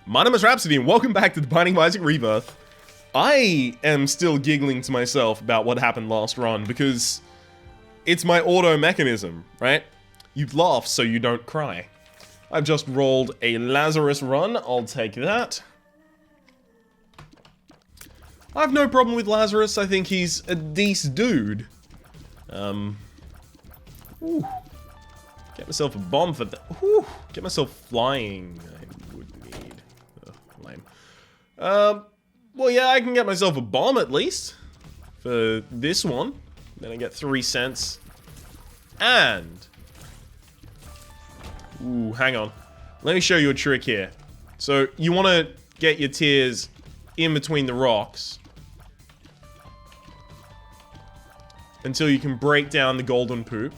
My name is Rhapsody and welcome back to the Binding of Isaac Rebirth. I am still giggling to myself about what happened last run because it's my auto mechanism, right? You laugh so you don't cry. I've just rolled a Lazarus run, I'll take that. I have no problem with Lazarus, I think he's a decent dude. Ooh. Get myself a bomb for that. Ooh. Get myself flying. I would need. Lame. Well, yeah, I can get myself a bomb at least for this one. Then I get 3 cents. And ooh, hang on. Let me show you a trick here. So you want to get your tears in between the rocks until you can break down the golden poop.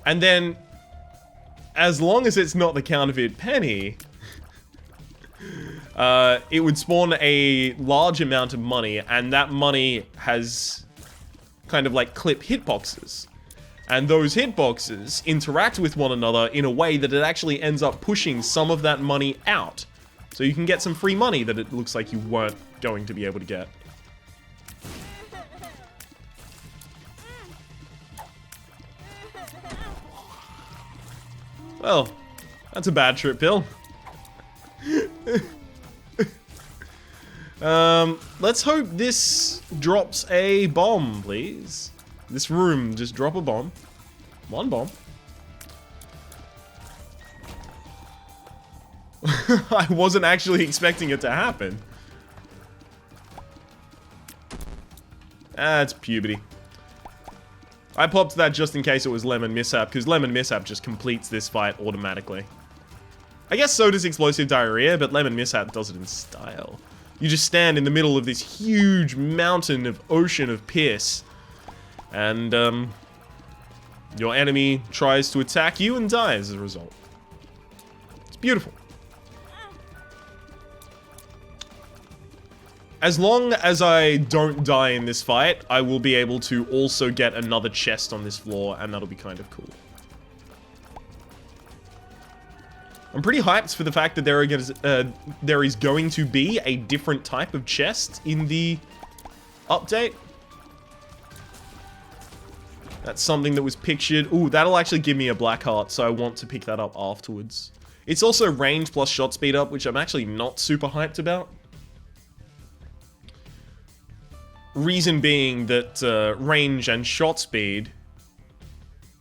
And then, as long as it's not the counterfeit penny, it would spawn a large amount of money, and that money has kind of like clip hitboxes. And those hitboxes interact with one another in a way that it actually ends up pushing some of that money out. So you can get some free money that it looks like you weren't going to be able to get. Well, that's a bad trip pill. Let's hope this drops a bomb, please. This room, just drop a bomb. One bomb. I wasn't actually expecting it to happen. That's puberty. I popped that just in case it was Lemon Mishap, because Lemon Mishap just completes this fight automatically. I guess so does Explosive Diarrhea, but Lemon Mishap does it in style. You just stand in the middle of this huge mountain of ocean of piss, and your enemy tries to attack you and dies as a result. It's beautiful. As long as I don't die in this fight, I will be able to also get another chest on this floor, and that'll be kind of cool. I'm pretty hyped for the fact that there is going to be a different type of chest in the update. That's something that was pictured. Ooh, that'll actually give me a black heart, so I want to pick that up afterwards. It's also range plus shot speed up, which I'm actually not super hyped about. Reason being that range and shot speed,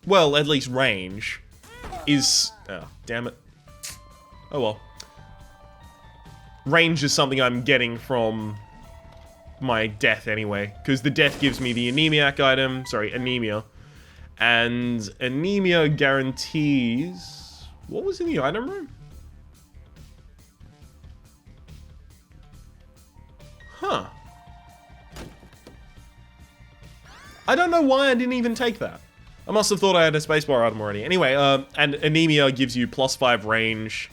well, at least range, is... oh, damn it. Oh well. Range is something I'm getting from my death anyway, because the death gives me the anemiac item, sorry, anemia. And anemia guarantees... what was in the item room? Huh. I don't know why I didn't even take that. I must have thought I had a spacebar item already. Anyway, and anemia gives you +5 range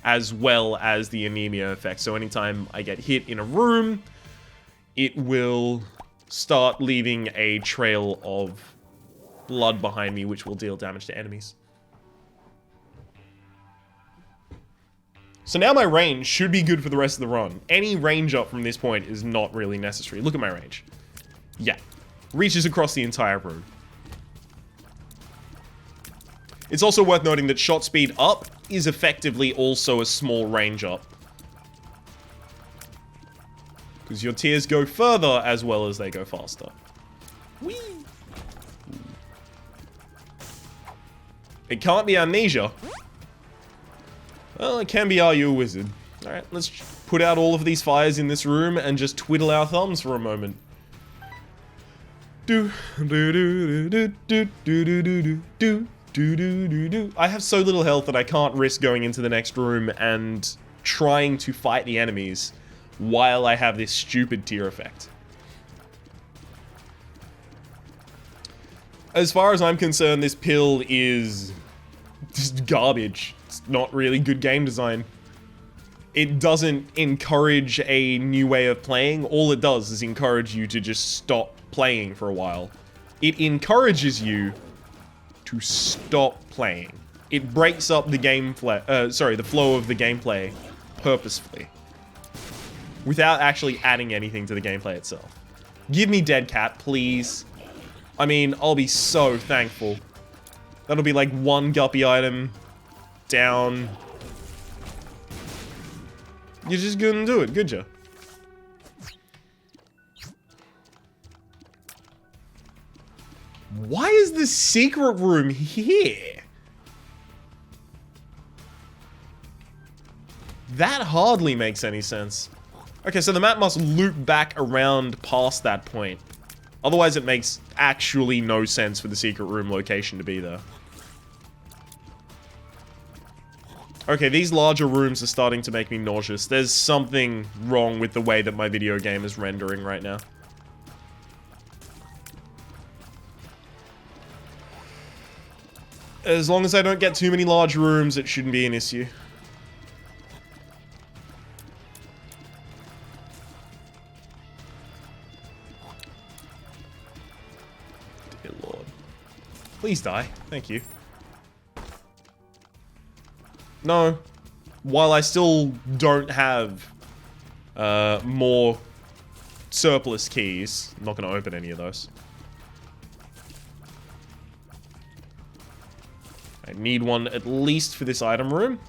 as well as the anemia effect. So anytime I get hit in a room, it will start leaving a trail of blood behind me, which will deal damage to enemies. So now my range should be good for the rest of the run. Any range up from this point is not really necessary. Look at my range. Yeah. Reaches across the entire room. It's also worth noting that shot speed up is effectively also a small range up. Because your tears go further as well as they go faster. Whee! It can't be amnesia. Well, it can be Are You a Wizard? Alright, let's put out all of these fires in this room and just twiddle our thumbs for a moment. I have so little health that I can't risk going into the next room and trying to fight the enemies while I have this stupid tear effect. As far as I'm concerned, this pill is just garbage. It's not really good game design. It doesn't encourage a new way of playing. All it does is encourage you to just stop playing for a while. It encourages you to stop playing. it breaks up the the flow of the gameplay purposefully. Without actually adding anything to the gameplay itself. Give me Dead Cat, please. I mean, I'll be so thankful. That'll be like one guppy item down. You're just gonna do it, good ya? Why is the secret room here? That hardly makes any sense. Okay, so the map must loop back around past that point. Otherwise it makes actually no sense for the secret room location to be there. Okay, these larger rooms are starting to make me nauseous. There's something wrong with the way that my video game is rendering right now. As long as I don't get too many large rooms, it shouldn't be an issue. Dear Lord. Please die. Thank you. No. While I still don't have more surplus keys, I'm not going to open any of those. I need one at least for this item room.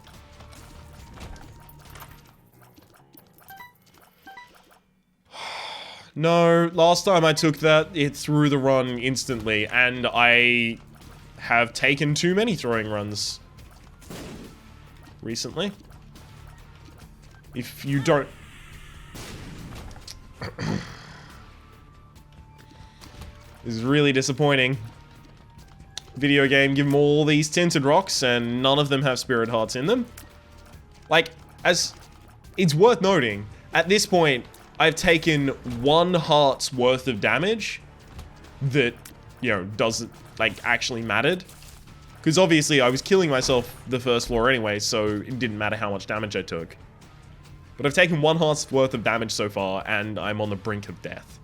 No, last time I took that, it threw the run instantly, and I have taken too many throwing runs recently. If you don't... This is really disappointing. Video game, give them all these tinted rocks, and none of them have spirit hearts in them. Like, it's worth noting, at this point, I've taken 1 heart's worth of damage that, you know, doesn't, like, actually mattered. Because obviously I was killing myself the first floor anyway, so it didn't matter how much damage I took. But I've taken 1 heart's worth of damage so far, and I'm on the brink of death.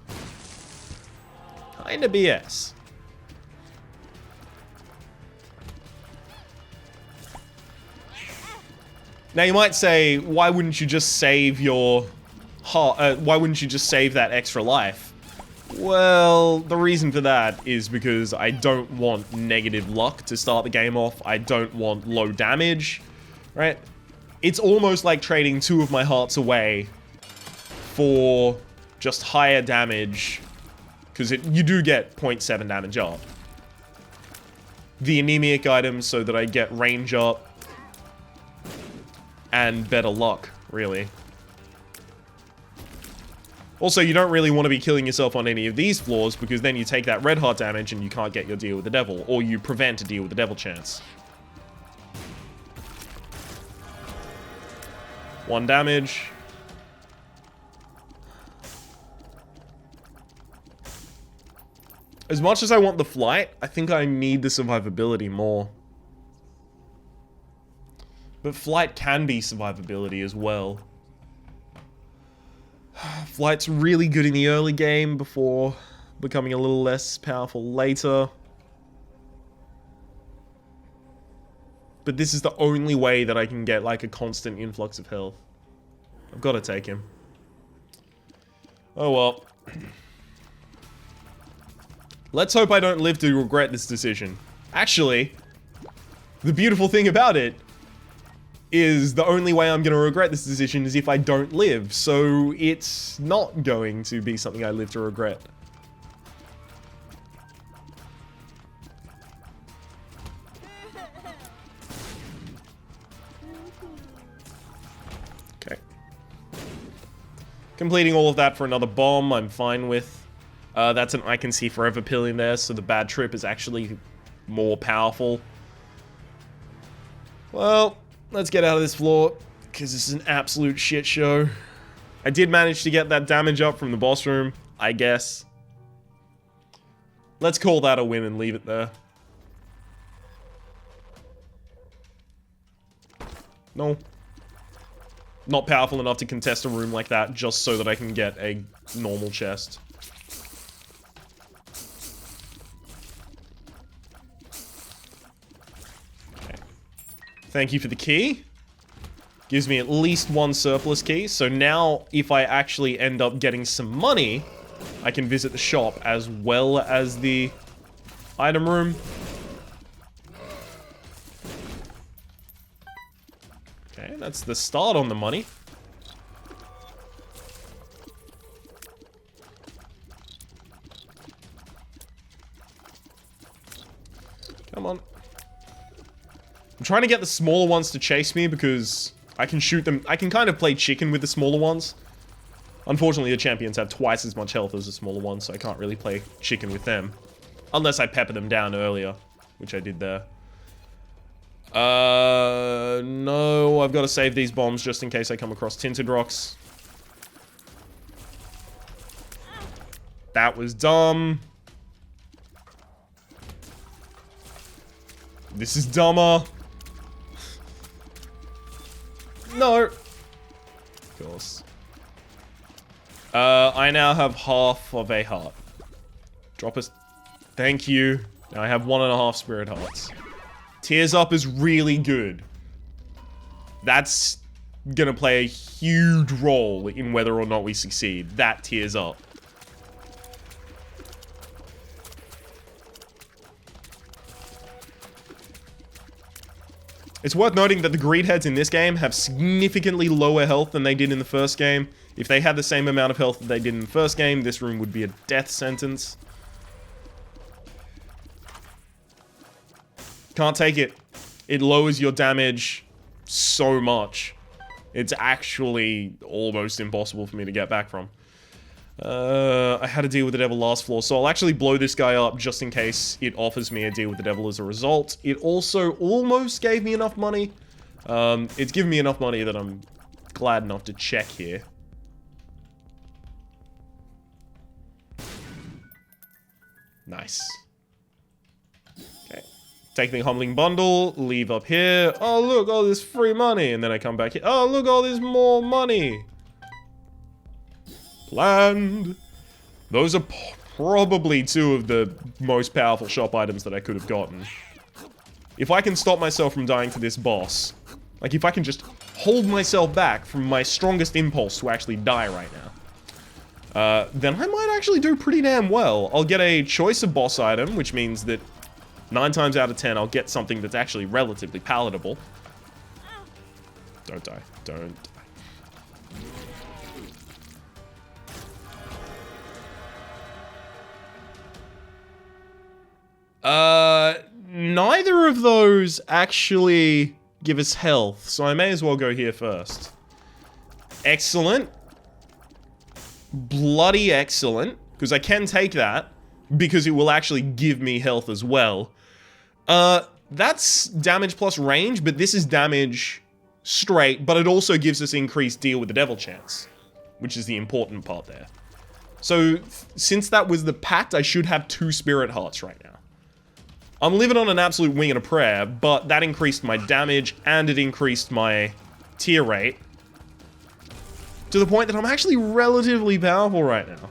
Kinda BS. Now you might say, why wouldn't you just save your heart, why wouldn't you just save that extra life? Well, the reason for that is because I don't want negative luck to start the game off. I don't want low damage, right? It's almost like trading 2 of my hearts away for just higher damage, because you do get 0.7 damage up. The anemic items so that I get range up, and better luck, really. Also, you don't really want to be killing yourself on any of these floors, because then you take that red heart damage and you can't get your deal with the devil, or you prevent a deal with the devil chance. 1 damage. As much as I want the flight, I think I need the survivability more. But flight can be survivability as well. Flight's really good in the early game before becoming a little less powerful later. But this is the only way that I can get like a constant influx of health. I've got to take him. Oh well. Let's hope I don't live to regret this decision. Actually, the beautiful thing about it is the only way I'm going to regret this decision is if I don't live, so it's not going to be something I live to regret. Okay. Completing all of that for another bomb, I'm fine with. That's an I can see forever pill in there, so the bad trip is actually more powerful. Well, let's get out of this floor, because this is an absolute shit show. I did manage to get that damage up from the boss room, I guess. Let's call that a win and leave it there. No. Not powerful enough to contest a room like that just so that I can get a normal chest. Okay. Thank you for the key. Gives me at least one surplus key. So now, if I actually end up getting some money, I can visit the shop as well as the item room. Okay, that's the start on the money. Come on. I'm trying to get the smaller ones to chase me because I can shoot them. I can kind of play chicken with the smaller ones. Unfortunately, the champions have twice as much health as the smaller ones, so I can't really play chicken with them. Unless I pepper them down earlier, which I did there. No, I've got to save these bombs just in case I come across tinted rocks. That was dumb. This is dumber. No. Of course. I now have half of a heart. Drop us. Thank you. Now I have 1.5 spirit hearts. Tears up is really good. That's gonna play a huge role in whether or not we succeed. That tears up. It's worth noting that the greed heads in this game have significantly lower health than they did in the first game. If they had the same amount of health that they did in the first game, this room would be a death sentence. Can't take it. It lowers your damage so much. It's actually almost impossible for me to get back from. I had to deal with the devil last floor, so I'll actually blow this guy up just in case it offers me a deal with the devil as a result. It also almost gave me enough money. It's given me enough money that I'm glad enough to check here. Nice. Okay. Take the humbling bundle, leave up here. Oh, look, all this free money. And then I come back here. Oh, look, all this more money. Land. Those are probably two of the most powerful shop items that I could have gotten. If I can stop myself from dying to this boss, like if I can just hold myself back from my strongest impulse to actually die right now, then I might actually do pretty damn well. I'll get a choice of boss item, which means that 9 times out of 10 I'll get something that's actually relatively palatable. Don't die. Don't die. Neither of those actually give us health, so I may as well go here first. Excellent. Bloody excellent. Because I can take that, because it will actually give me health as well. That's damage plus range, but this is damage straight, but it also gives us increased deal with the devil chance, which is the important part there. So, since that was the pact, I should have 2 spirit hearts right now. I'm living on an absolute wing and a prayer, but that increased my damage and it increased my tier rate to the point that I'm actually relatively powerful right now.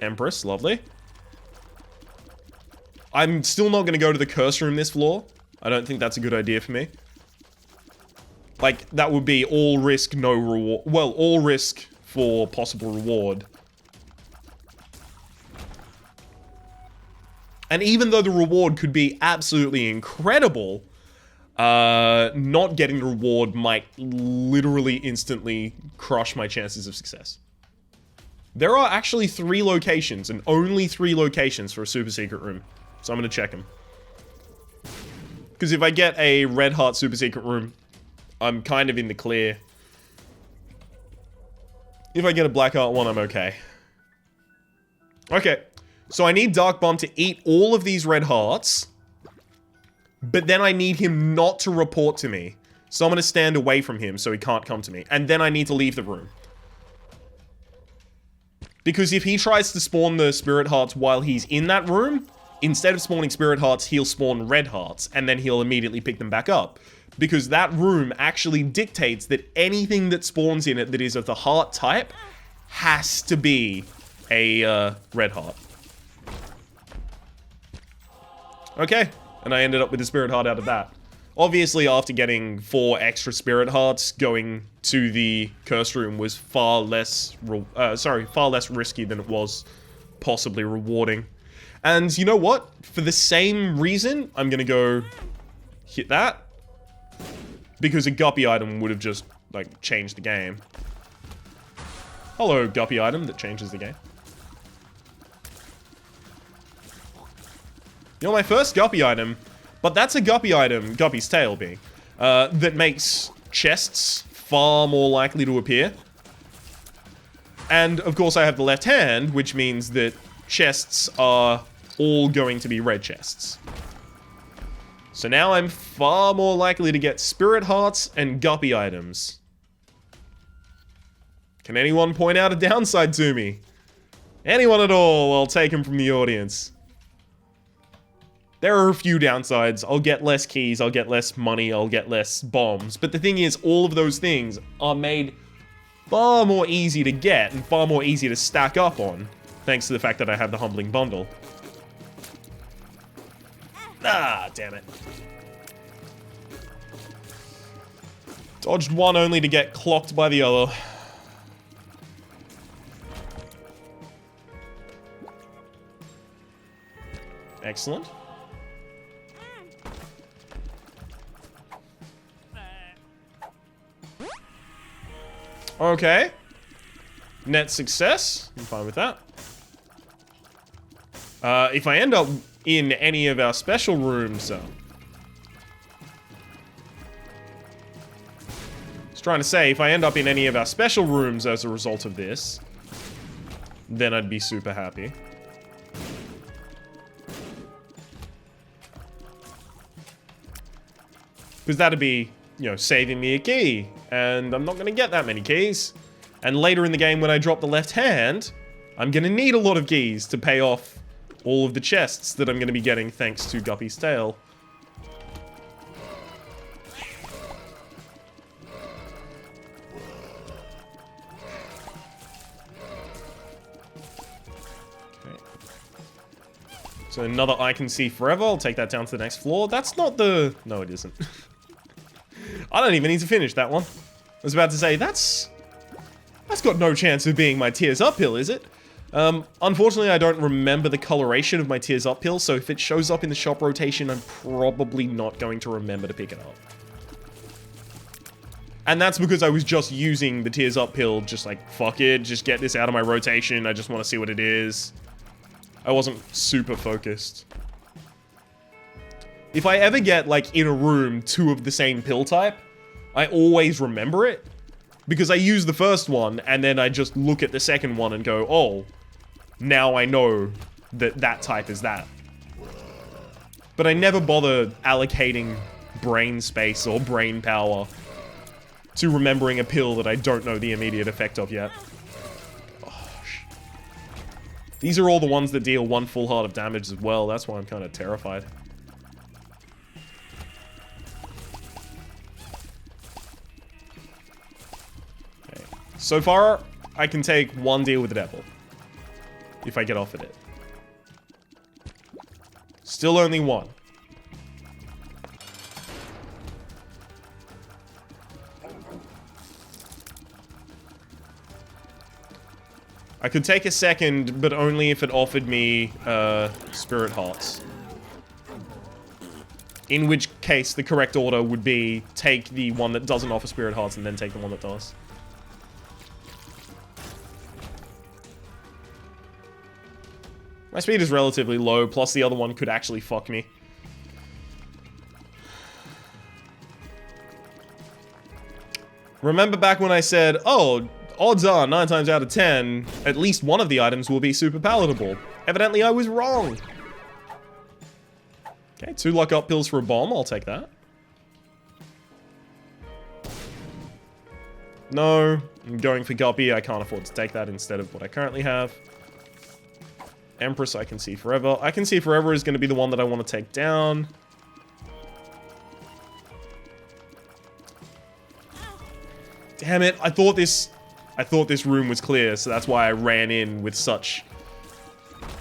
Empress, lovely. I'm still not going to go to the curse room this floor. I don't think that's a good idea for me. Like, that would be all risk, no reward. Well, all risk for possible reward. And even though the reward could be absolutely incredible, not getting the reward might literally instantly crush my chances of success. There are actually 3 locations, and only 3 locations for a super secret room. So I'm going to check them. Because if I get a red heart super secret room, I'm kind of in the clear. If I get a black heart one, I'm okay. Okay. So I need Dark Bum to eat all of these red hearts. But then I need him not to report to me. So I'm going to stand away from him so he can't come to me. And then I need to leave the room. Because if he tries to spawn the spirit hearts while he's in that room, instead of spawning spirit hearts, he'll spawn red hearts. And then he'll immediately pick them back up. Because that room actually dictates that anything that spawns in it that is of the heart type has to be a red heart. Okay, and I ended up with a spirit heart out of that. Obviously, after getting 4 extra spirit hearts, going to the curse room was far less risky than it was possibly rewarding. And you know what? For the same reason, I'm gonna go hit that. Because a guppy item would have just, like, changed the game. Hello, guppy item that changes the game. You're my first guppy item, but that's a guppy item, guppy's tail being, that makes chests far more likely to appear. And, of course, I have the left hand, which means that chests are all going to be red chests. So now I'm far more likely to get spirit hearts and guppy items. Can anyone point out a downside to me? Anyone at all, I'll take them from the audience. There are a few downsides. I'll get less keys, I'll get less money, I'll get less bombs. But the thing is, all of those things are made far more easy to get and far more easy to stack up on, thanks to the fact that I have the Humbling Bundle. Ah, damn it. Dodged one only to get clocked by the other. Excellent. Okay. Net success. I'm fine with that. If I end up in any of our special rooms, trying to say, if I end up in any of our special rooms as a result of this, then I'd be super happy. Because that'd be, you know, saving me a key. And I'm not going to get that many keys. And later in the game, when I drop the left hand, I'm going to need a lot of keys to pay off all of the chests that I'm going to be getting thanks to Guppy's tail. So another I can see forever. I'll take that down to the next floor. That's not the... No, it isn't. I don't even need to finish that one. I was about to say, that's got no chance of being my Tears Uphill, is it? Unfortunately, I don't remember the coloration of my Tears Uphill, so if it shows up in the shop rotation, I'm probably not going to remember to pick it up. And that's because I was just using the Tears Uphill, just like, fuck it, just get this out of my rotation, I just want to see what it is. I wasn't super focused. If I ever get, like, in a room 2 of the same pill type, I always remember it. Because I use the first one, and then I just look at the second one and go, oh, now I know that that type is that. But I never bother allocating brain space or brain power to remembering a pill that I don't know the immediate effect of yet. These are all the ones that deal 1 full heart of damage as well. That's why I'm kind of terrified. Okay. So far, I can take 1 deal with the devil. If I get offered it. Still only 1. I could take a second, but only if it offered me, spirit hearts. In which case, the correct order would be take the one that doesn't offer spirit hearts and then take the one that does. My speed is relatively low, plus the other one could actually fuck me. Remember back when I said, oh, odds are, 9 times out of 10, at least one of the items will be super palatable. Evidently, I was wrong. Okay, 2 luck up pills for a bomb. I'll take that. No, I'm going for Guppy. I can't afford to take that instead of what I currently have. Empress, I can see forever. I can see forever is going to be the one that I want to take down. Damn it, I thought this room was clear, so that's why I ran in with such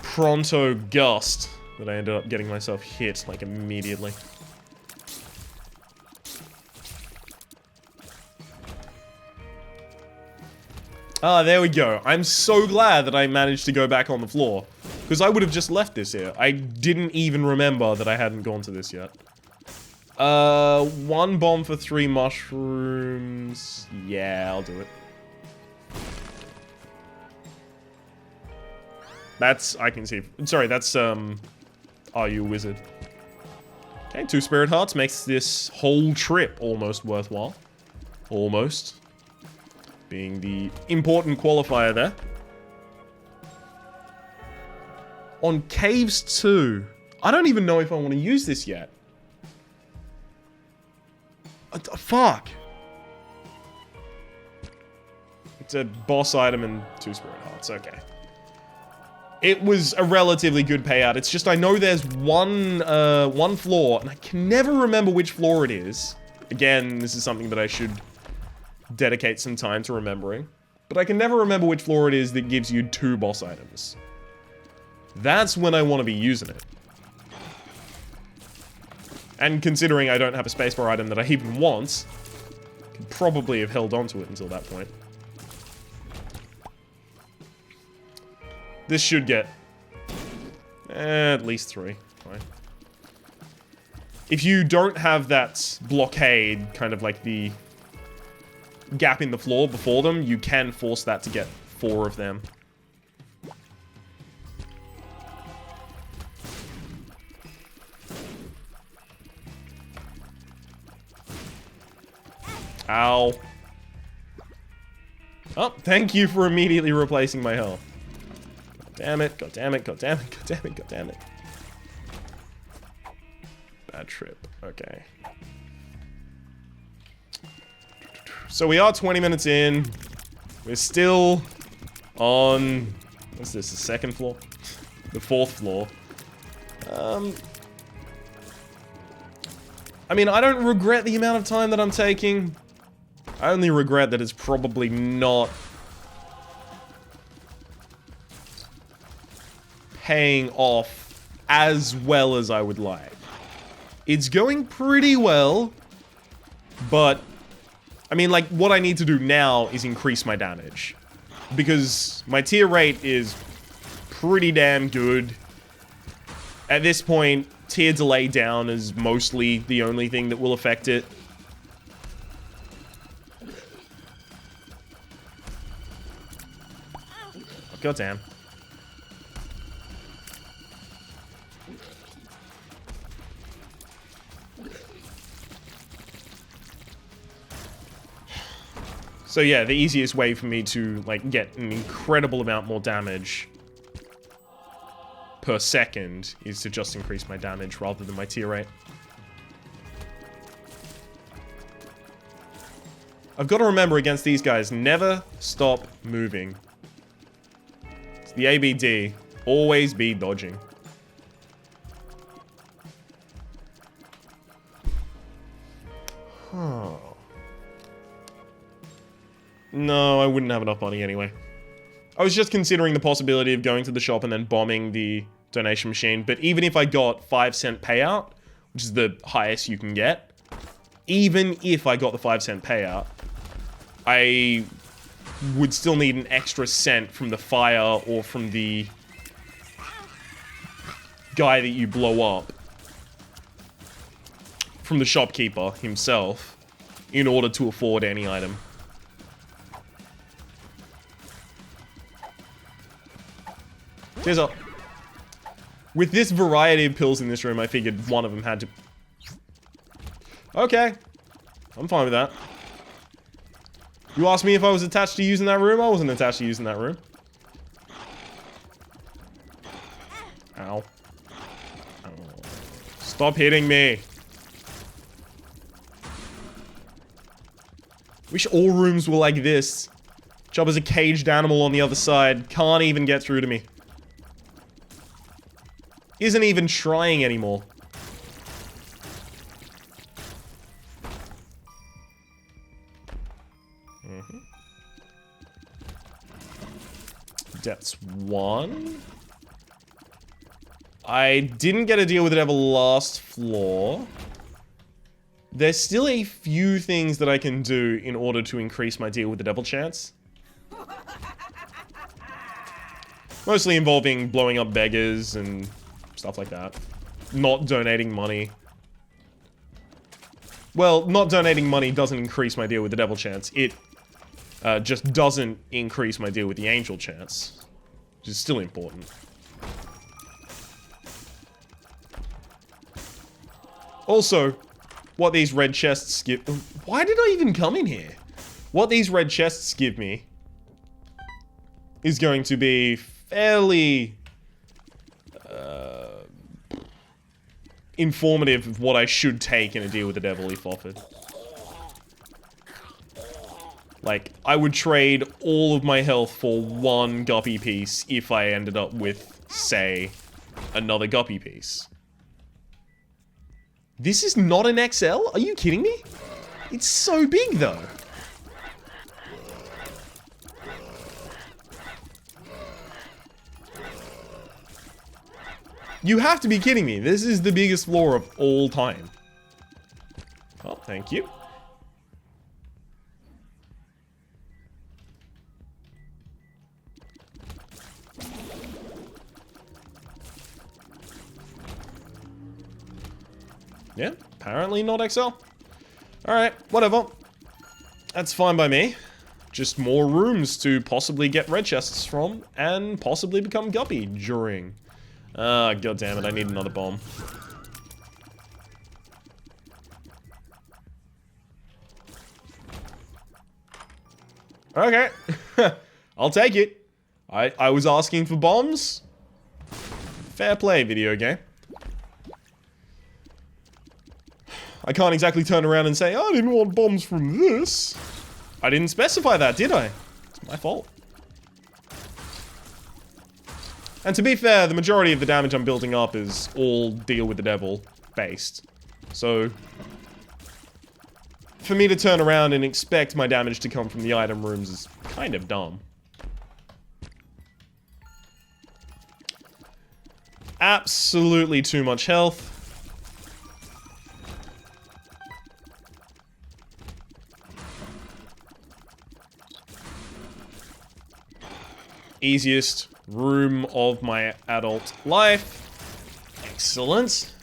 pronto gust that I ended up getting myself hit, like, immediately. Ah, there we go. I'm so glad that I managed to go back on the floor. Because I would have just left this here. I didn't even remember that I hadn't gone to this yet. 1 bomb for 3 mushrooms. Yeah, I'll do it. That's, I can see. Sorry, that's, Are You a Wizard? Okay, 2 Spirit Hearts makes this whole trip almost worthwhile. Almost. Being the important qualifier there. On Caves 2. I don't even know if I want to use this yet. Fuck. It's a boss item and 2 Spirit Hearts, okay. It was a relatively good payout. It's just I know there's one floor, and I can never remember which floor it is. Again, this is something that I should dedicate some time to remembering. But I can never remember which floor it is that gives you 2 boss items. That's when I want to be using it. And considering I don't have a spacebar item that I even want, I could probably have held on to it until that point. This should get at least 3. Fine. If you don't have that blockade, kind of like the gap in the floor before them, you can force that to get 4 of them. Ow. Oh, thank you for immediately replacing my health. Damn it, god damn it, god damn it, god damn it, god damn it. Bad trip, okay. So we are 20 minutes in. We're still on... What's this, the 2nd floor? The 4th floor. I mean, I don't regret the amount of time that I'm taking. I only regret that it's probably not paying off as well as I would like. It's going pretty well, but I mean, like, what I need to do now is increase my damage, because my tier rate is pretty damn good. At this point, tier delay down is mostly the only thing that will affect it. God damn. So yeah, the easiest way for me to, like, get an incredible amount more damage per second is to just increase my damage rather than my tier rate. I've got to remember against these guys, never stop moving. It's the ABD. Always be dodging. Huh. No, I wouldn't have enough money anyway. I was just considering the possibility of going to the shop and then bombing the donation machine, but even if I got 5-cent payout, which is the highest you can get, even if I got the 5-cent payout, I would still need an extra cent from the fire or from the guy that you blow up, from the shopkeeper himself, in order to afford any item. Cheers up. With this variety of pills in this room, I figured one of them had to... Okay. I'm fine with that. You asked me if I was attached to using that room? I wasn't attached to using that room. Ow. Ow. Stop hitting me. Wish all rooms were like this. Jabba's a caged animal on the other side. Can't even get through to me. Isn't even trying anymore. Depths 1. I didn't get a deal with it ever last floor. There's still a few things that I can do in order to increase my deal with the devil chance. Mostly involving blowing up beggars and stuff like that. Not donating money. Well, not donating money doesn't increase my deal with the devil chance. It just doesn't increase my deal with the angel chance. Which is still important. Also, what these red chests give... Why did I even come in here? What these red chests give me is going to be fairly informative of what I should take in a deal with the devil if offered. Like, I would trade all of my health for one guppy piece if I ended up with, say, another guppy piece. This is not an XL? Are you kidding me? It's so big, though. You have to be kidding me. This is the biggest floor of all time. Oh, thank you. Yeah, apparently not XL. Alright, whatever. That's fine by me. Just more rooms to possibly get red chests from, and possibly become guppy during. Ah, god damn it, I need another bomb. Okay. I'll take it. I was asking for bombs. Fair play, video game. I can't exactly turn around and say, I didn't want bombs from this. I didn't specify that, did I? It's my fault. And to be fair, the majority of the damage I'm building up is all deal with the devil based. So, for me to turn around and expect my damage to come from the item rooms is kind of dumb. Absolutely too much health. Easiest room of my adult life. Excellent.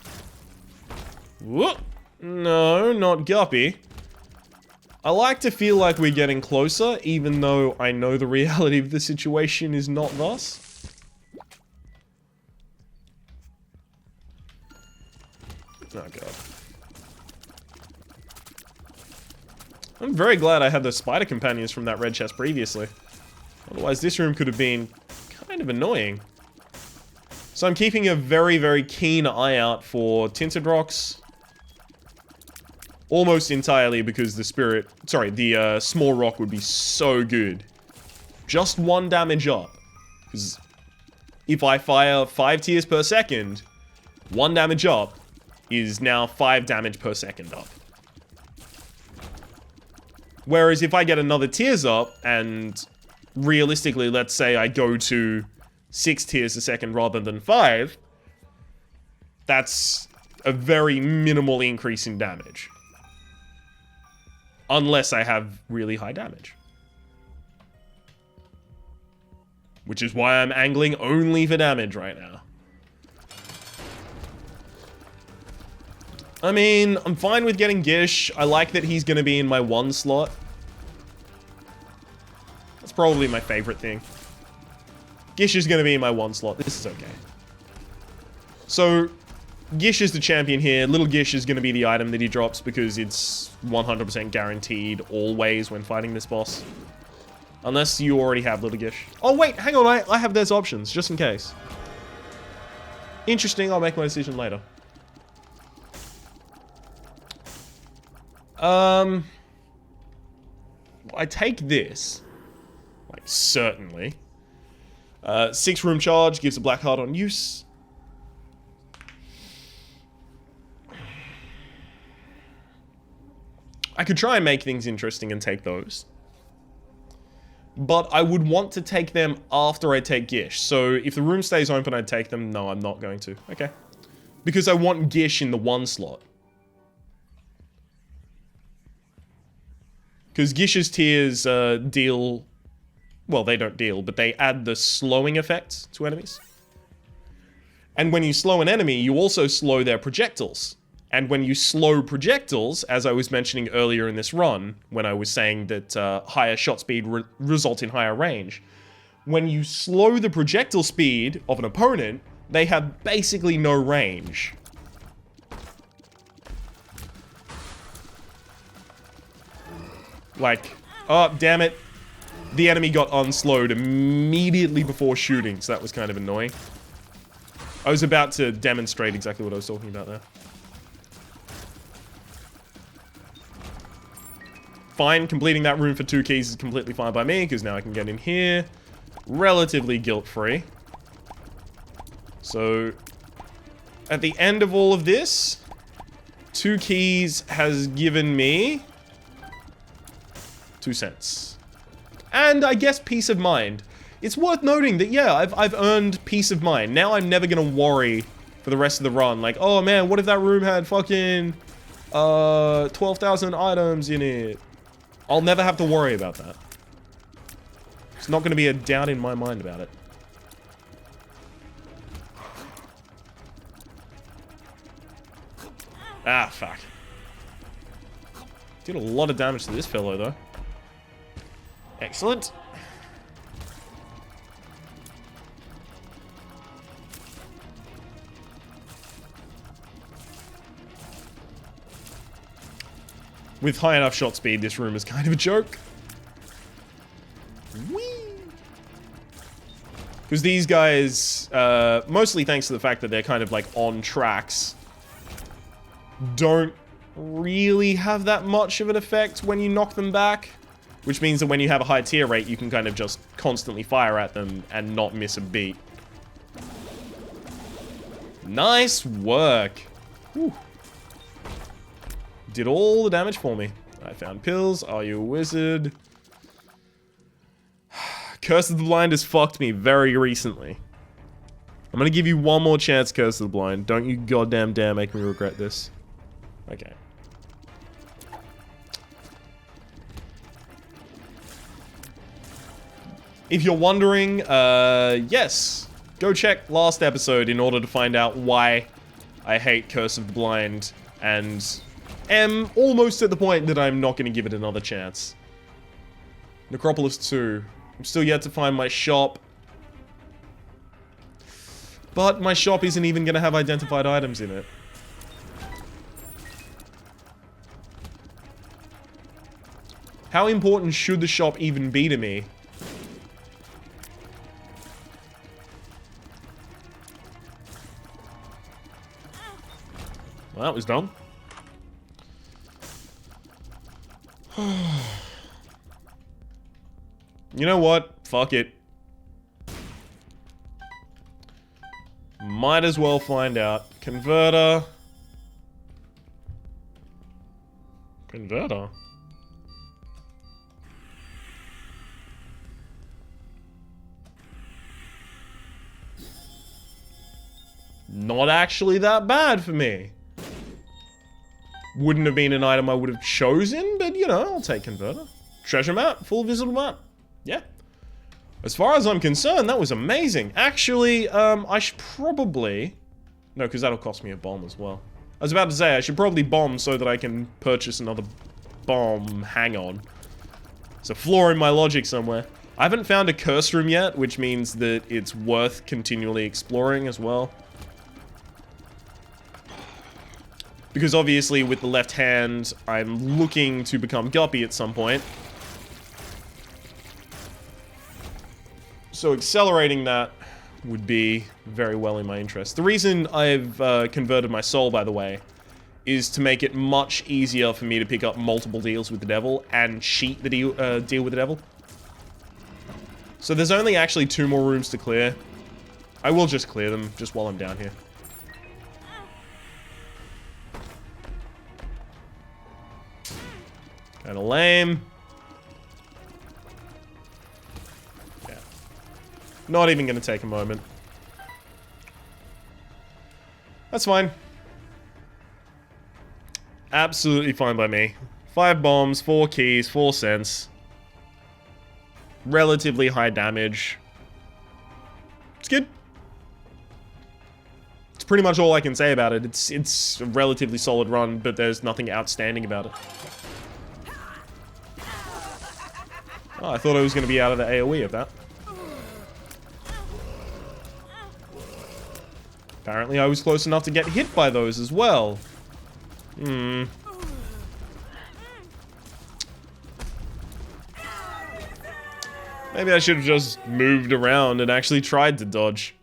Whoop. No, not guppy. I like to feel like we're getting closer, even though I know the reality of the situation is not thus. Oh god. I'm very glad I had the spider companions from that red chest previously. Otherwise, this room could have been kind of annoying. So I'm keeping a very, very keen eye out for tinted rocks. Almost entirely because the small rock would be so good. Just 1 damage up. Because if I fire 5 tears per second, 1 damage up is now 5 damage per second up. Whereas if I get another tears up and... realistically, let's say I go to 6 tears a second rather than 5, that's a very minimal increase in damage. Unless I have really high damage. Which is why I'm angling only for damage right now. I mean, I'm fine with getting Gish. I like that he's gonna be in my 1 slot. That's probably my favorite thing. Gish is going to be in my 1 slot. This is okay. So, Gish is the champion here. Little Gish is going to be the item that he drops because it's 100% guaranteed always when fighting this boss. Unless you already have Little Gish. Oh wait, hang on, I have those options, just in case. Interesting, I'll make my decision later. I take this. Like, certainly. 6 room charge, gives a black heart on use. I could try and make things interesting and take those. But I would want to take them after I take Gish. So if the room stays open, I'd take them. No, I'm not going to. Okay. Because I want Gish in the 1 slot. Because Gish's tears deal Well, they don't deal, but they add the slowing effect to enemies. And when you slow an enemy, you also slow their projectiles. And when you slow projectiles, as I was mentioning earlier in this run, when I was saying that higher shot speed result in higher range, when you slow the projectile speed of an opponent, they have basically no range. Like, oh, damn it. The enemy got unslowed immediately before shooting, so that was kind of annoying. I was about to demonstrate exactly what I was talking about there. Fine, completing that room for 2 keys is completely fine by me, because now I can get in here relatively guilt-free. So, at the end of all of this, 2 keys has given me 2 cents. And I guess peace of mind. It's worth noting that, yeah, I've earned peace of mind. Now I'm never gonna worry for the rest of the run. Like, oh man, what if that room had fucking 12,000 items in it? I'll never have to worry about that. It's not gonna be a doubt in my mind about it. Ah, fuck. Did a lot of damage to this fellow, though. Excellent. With high enough shot speed, this room is kind of a joke. Whee! Because these guys, mostly thanks to the fact that they're kind of like on tracks, don't really have that much of an effect when you knock them back. Which means that when you have a high tier rate, you can kind of just constantly fire at them and not miss a beat. Nice work. Whew. Did all the damage for me. I found pills. Are you a wizard? Curse of the Blind has fucked me very recently. I'm gonna give you one more chance, Curse of the Blind. Don't you goddamn dare make me regret this. Okay. If you're wondering, yes, go check last episode in order to find out why I hate Curse of the Blind and am almost at the point that I'm not going to give it another chance. Necropolis 2. I'm still yet to find my shop. But my shop isn't even going to have identified items in it. How important should the shop even be to me? Well, that was dumb. You know what? Fuck it. Might as well find out. Converter. Converter? Not actually that bad for me. Wouldn't have been an item I would have chosen, but you know, I'll take Converter. Treasure map, full visible map. Yeah. As far as I'm concerned, that was amazing. Actually, I should probably... No, because that'll cost me a bomb as well. I was about to say, I should probably bomb so that I can purchase another bomb. Hang on. There's a flaw in my logic somewhere. I haven't found a curse room yet, which means that it's worth continually exploring as well. Because obviously, with the left hand, I'm looking to become Guppy at some point. So accelerating that would be very well in my interest. The reason I've converted my soul, by the way, is to make it much easier for me to pick up multiple deals with the devil and cheat the deal with the devil. So there's only actually 2 more rooms to clear. I will just clear them just while I'm down here. Kinda lame. Yeah. Not even gonna take a moment. That's fine. Absolutely fine by me. 5 bombs, 4 keys, 4 cents. relatively high damage. It's good. It's pretty much all I can say about it. It's a relatively solid run, but there's nothing outstanding about it. Oh, I thought I was going to be out of the AoE of that. Apparently I was close enough to get hit by those as well. Maybe I should have just moved around and actually tried to dodge.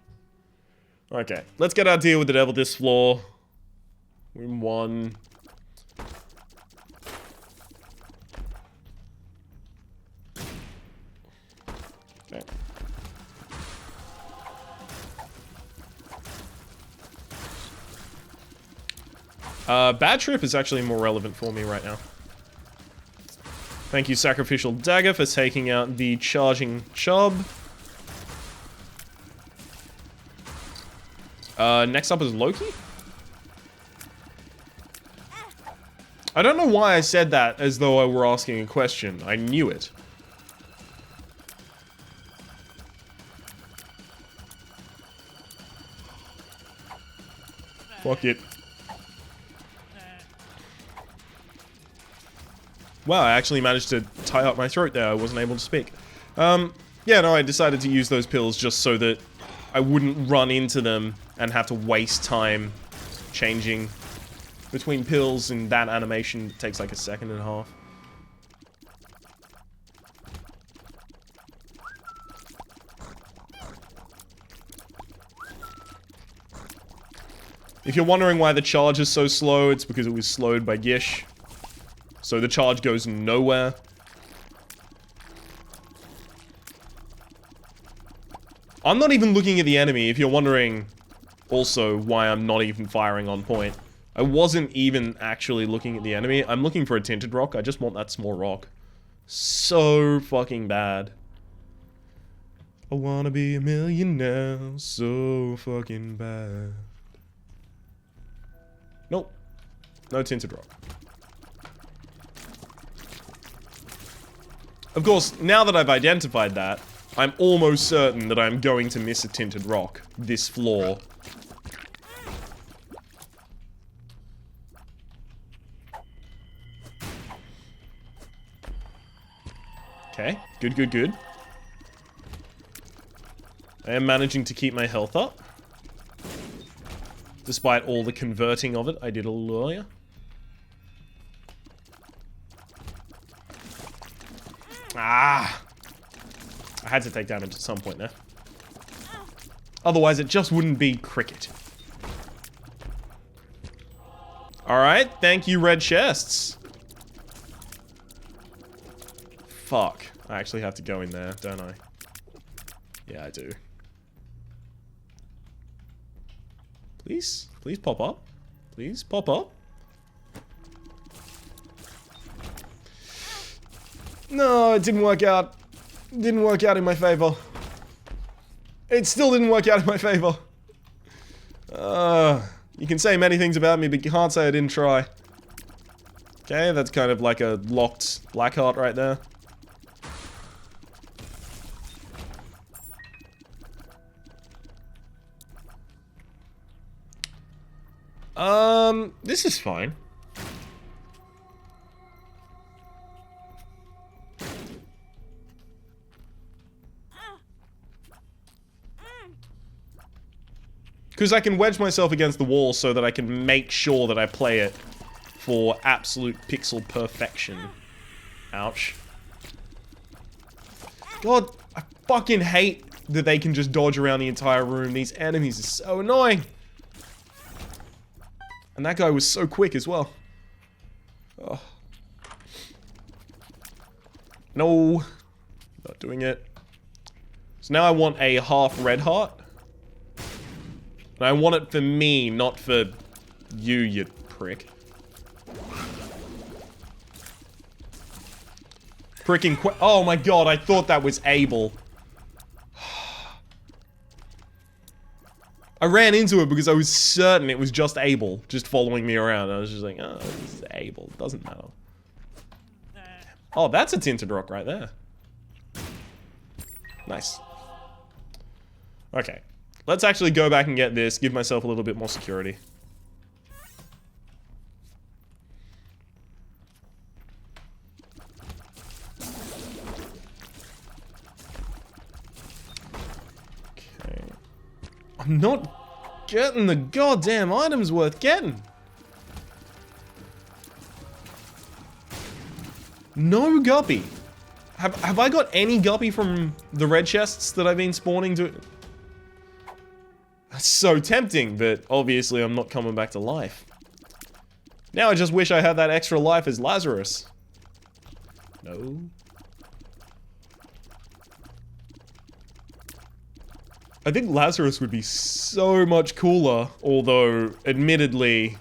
Okay, let's get our deal with the devil this floor. Room 1. Okay. Bad Trip is actually more relevant for me right now. Thank you, Sacrificial Dagger, for taking out the charging Chub. Next up is Loki. I don't know why I said that as though I were asking a question. I knew it. Fuck it. Wow, I actually managed to tie up my throat there. I wasn't able to speak. Yeah, no, I decided to use those pills just so that I wouldn't run into them and have to waste time changing between pills, and that animation takes like a second and a half. If you're wondering why the charge is so slow, it's because it was slowed by Gish. So the charge goes nowhere. I'm not even looking at the enemy, if you're wondering also why I'm not even firing on point. I wasn't even actually looking at the enemy. I'm looking for a tinted rock. I just want that small rock. So fucking bad. I wanna be a millionaire. So fucking bad. Nope. No tinted rock. Of course, now that I've identified that, I'm almost certain that I'm going to miss a tinted rock this floor. Okay, good, good, good. I am managing to keep my health up. Despite all the converting of it I did a little earlier. Ah! I had to take damage at some point there. Otherwise, it just wouldn't be cricket. Alright, thank you, red chests. Fuck. I actually have to go in there, don't I? Yeah, I do. Please? Please pop up. Please pop up. No, it didn't work out. It didn't work out in my favor. It still didn't work out in my favor. You can say many things about me, but you can't say I didn't try. Okay, that's kind of like a locked Blackheart right there. This is fine. Because I can wedge myself against the wall so that I can make sure that I play it for absolute pixel perfection. Ouch. God, I fucking hate that they can just dodge around the entire room. These enemies are so annoying. And that guy was so quick as well. Oh. No. Not doing it. So now I want a half red heart. And I want it for me, not for you, you prick. Pricking oh my god, I thought that was Abel. I ran into it because I was certain it was just Abel, just following me around. I was just like, oh, this is Abel. Doesn't matter. Oh, that's a tinted rock right there. Nice. Okay. Let's actually go back and get this, give myself a little bit more security. Okay. I'm not getting the goddamn items worth getting. No guppy. Have I got any guppy from the red chests that I've been spawning to? That's so tempting, but obviously I'm not coming back to life. Now I just wish I had that extra life as Lazarus. No. I think Lazarus would be so much cooler, although admittedly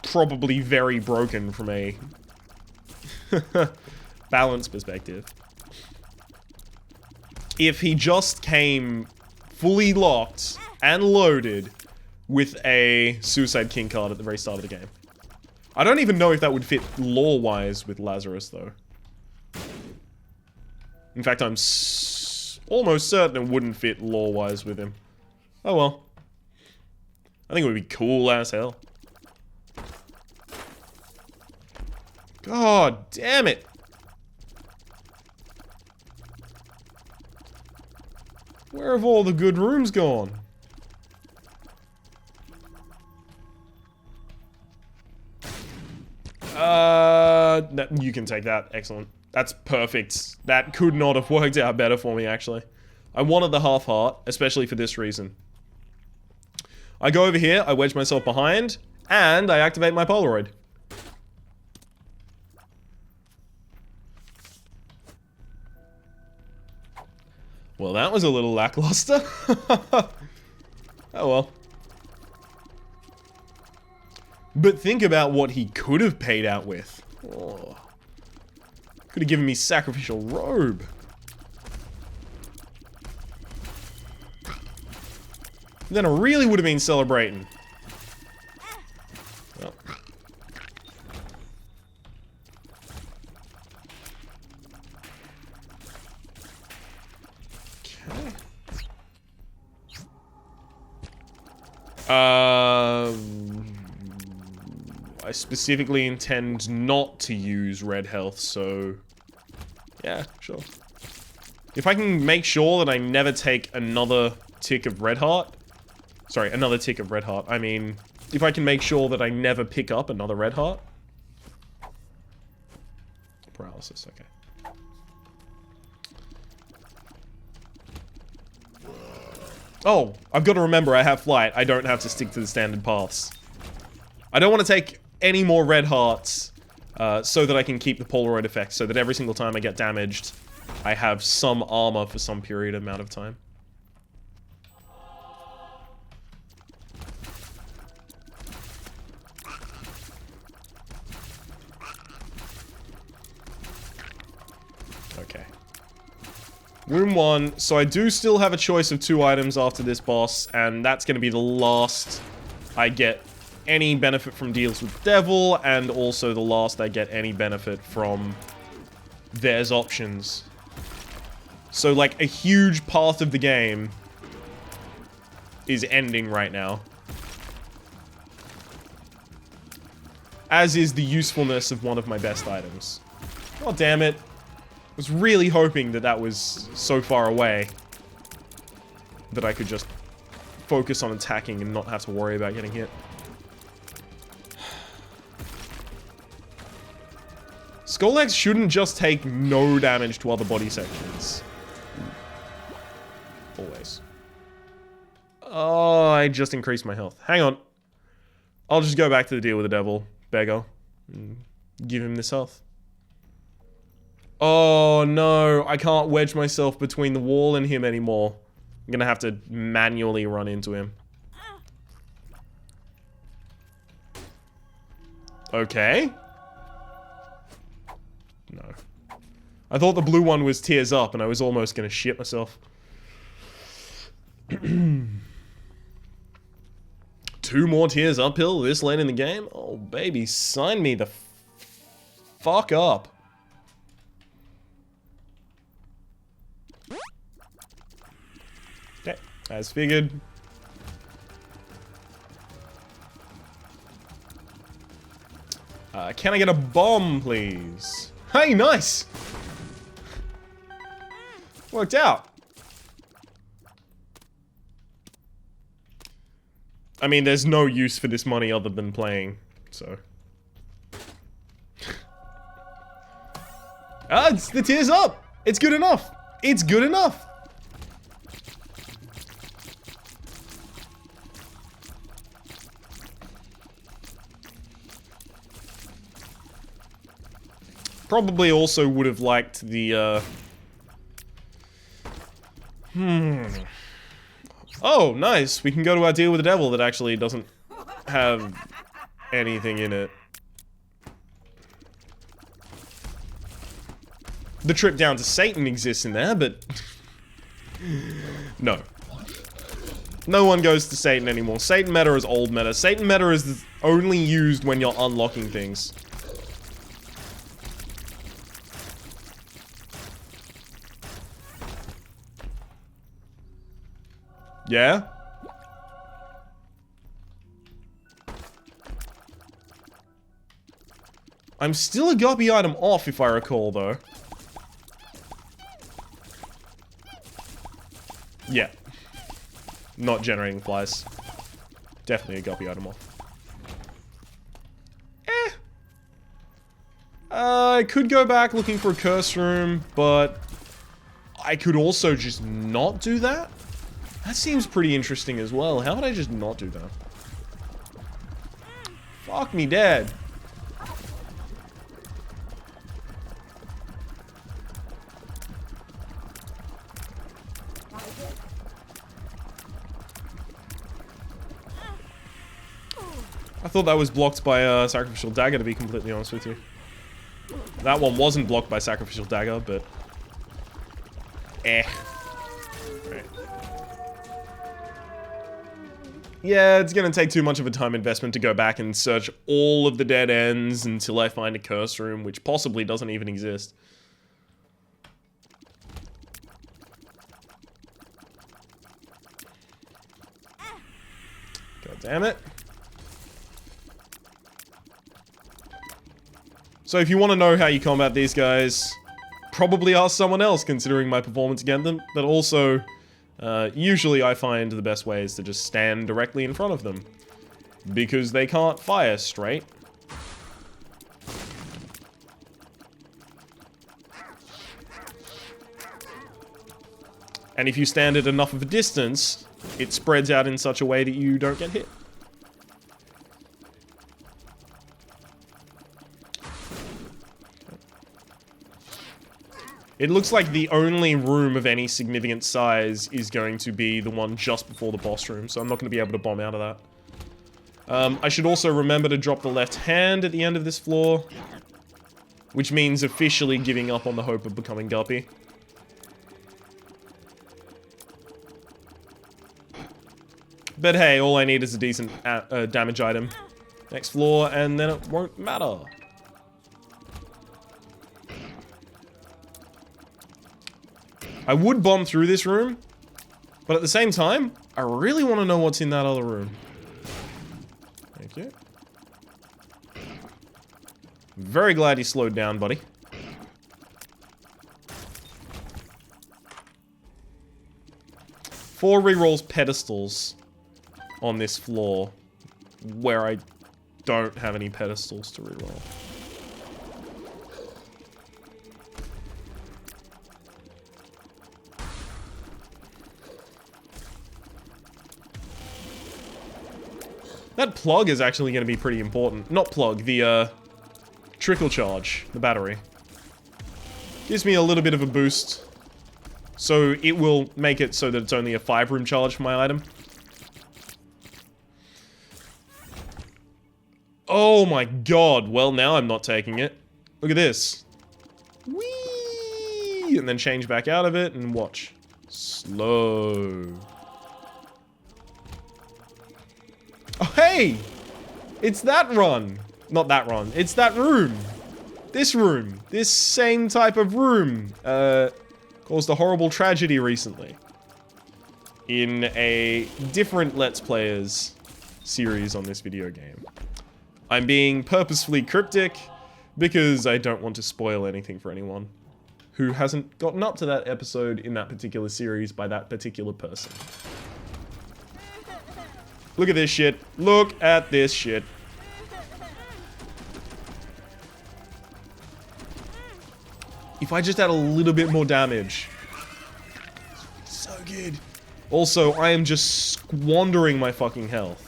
probably very broken from a balance perspective. If he just came fully locked and loaded with a Suicide King card at the very start of the game. I don't even know if that would fit lore-wise with Lazarus, though. In fact, I'm almost certain it wouldn't fit lore-wise with him. Oh well. I think it would be cool as hell. God damn it! Where have all the good rooms gone? You can take that. Excellent. That's perfect. That could not have worked out better for me, actually. I wanted the half heart, especially for this reason. I go over here, I wedge myself behind, and I activate my Polaroid. Well, that was a little lackluster. Oh well. But think about what he could have paid out with. Oh. Could have given me sacrificial robe. Then I really would have been celebrating. Well. I specifically intend not to use red health, so yeah, sure. If I can make sure that I never take another tick of red heart, sorry, another tick of red heart, I mean, if I can make sure that I never pick up another red heart. Paralysis, okay. Oh, I've got to remember I have flight. I don't have to stick to the standard paths. I don't want to take any more red hearts so that I can keep the Polaroid effect, so that every single time I get damaged, I have some armor for some period amount of time. Okay. Room 1, so I do still have a choice of 2 items after this boss, and that's going to be the last I get any benefit from deals with Devil, and also the last I get any benefit from there's options. So, like, a huge part of the game is ending right now. As is the usefulness of one of my best items. God damn it. I was really hoping that that was so far away that I could just focus on attacking and not have to worry about getting hit. Skulllegs shouldn't just take no damage to other body sections. Always. Oh, I just increased my health. Hang on. I'll just go back to the deal with the devil, beggar, and give him this health. Oh no, I can't wedge myself between the wall and him anymore. I'm gonna have to manually run into him. Okay. No. I thought the blue one was tears up and I was almost gonna shit myself. 2 more tears uphill this late in the game? Oh baby, sign me the fuck up. As figured. Can I get a bomb, please? Hey, nice! Worked out. I mean, there's no use for this money other than playing, so. The tier's up! It's good enough! It's good enough! Probably also would have liked the, Oh, nice! We can go to our deal with the devil that actually doesn't have anything in it. The trip down to Satan exists in there, but... no. No one goes to Satan anymore. Satan meta is old meta. Satan meta is only used when you're unlocking things. Yeah? I'm still a guppy item off, if I recall, though. Yeah. Not generating flies. Definitely a guppy item off. I could go back looking for a curse room, but I could also just not do that. That seems pretty interesting as well. How would I just not do that? Fuck me dead. I thought that was blocked by a Sacrificial Dagger, to be completely honest with you. That one wasn't blocked by Sacrificial Dagger, but... Right. Yeah, it's gonna take too much of a time investment to go back and search all of the dead ends until I find a curse room, which possibly doesn't even exist. God damn it. So if you want to know how you combat these guys, probably ask someone else, considering my performance against them, but also... usually I find the best way is to just stand directly in front of them. Because they can't fire straight. And if you stand at enough of a distance, it spreads out in such a way that you don't get hit. It looks like the only room of any significant size is going to be the one just before the boss room, so I'm not going to be able to bomb out of that. I should also remember to drop the left hand at the end of this floor, which means officially giving up on the hope of becoming Guppy. But hey, all I need is a decent damage item. Next floor, and then it won't matter. I would bomb through this room, but at the same time, I really want to know what's in that other room. Thank you. Very glad you slowed down, buddy. Four rerolls pedestals on this floor, where I don't have any pedestals to reroll. That plug is actually going to be pretty important. Not plug, the, trickle charge, the battery. Gives me a little bit of a boost. So it will make it so that it's only a 5-room charge for my item. Oh my god, well now I'm not taking it. Look at this. Whee! And then change back out of it and watch. Slow. Oh, hey! It's that run. Not that run. It's that room. This room. This same type of room. Caused a horrible tragedy recently. in a different Let's Players series on this video game. I'm being purposefully cryptic because I don't want to spoil anything for anyone who hasn't gotten up to that episode in that particular series by that particular person. Look at this shit. Look at this shit. If I just had a little bit more damage. So good. Also, I am just squandering my fucking health.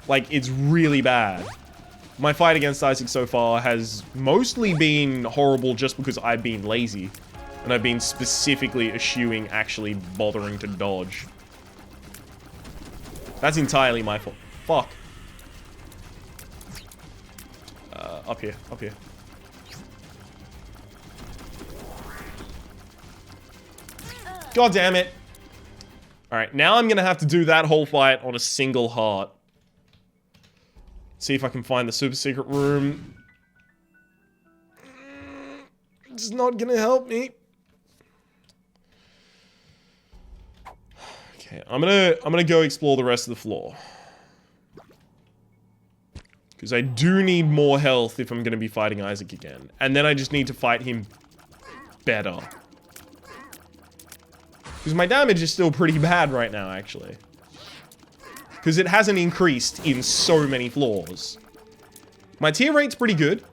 Like, it's really bad. My fight against Isaac so far has mostly been horrible just because I've been lazy. And I've been specifically eschewing actually bothering to dodge. That's entirely my fault. Fuck. Up here, up here. God damn it. Alright, now I'm gonna have to do that whole fight on a single heart. See if I can find the super secret room. It's not gonna help me. Okay, I'm gonna go explore the rest of the floor. Because I do need more health if I'm gonna be fighting Isaac again. And then I just need to fight him better. Because my damage is still pretty bad right now, actually. Because it hasn't increased in so many floors. My tear rate's pretty good.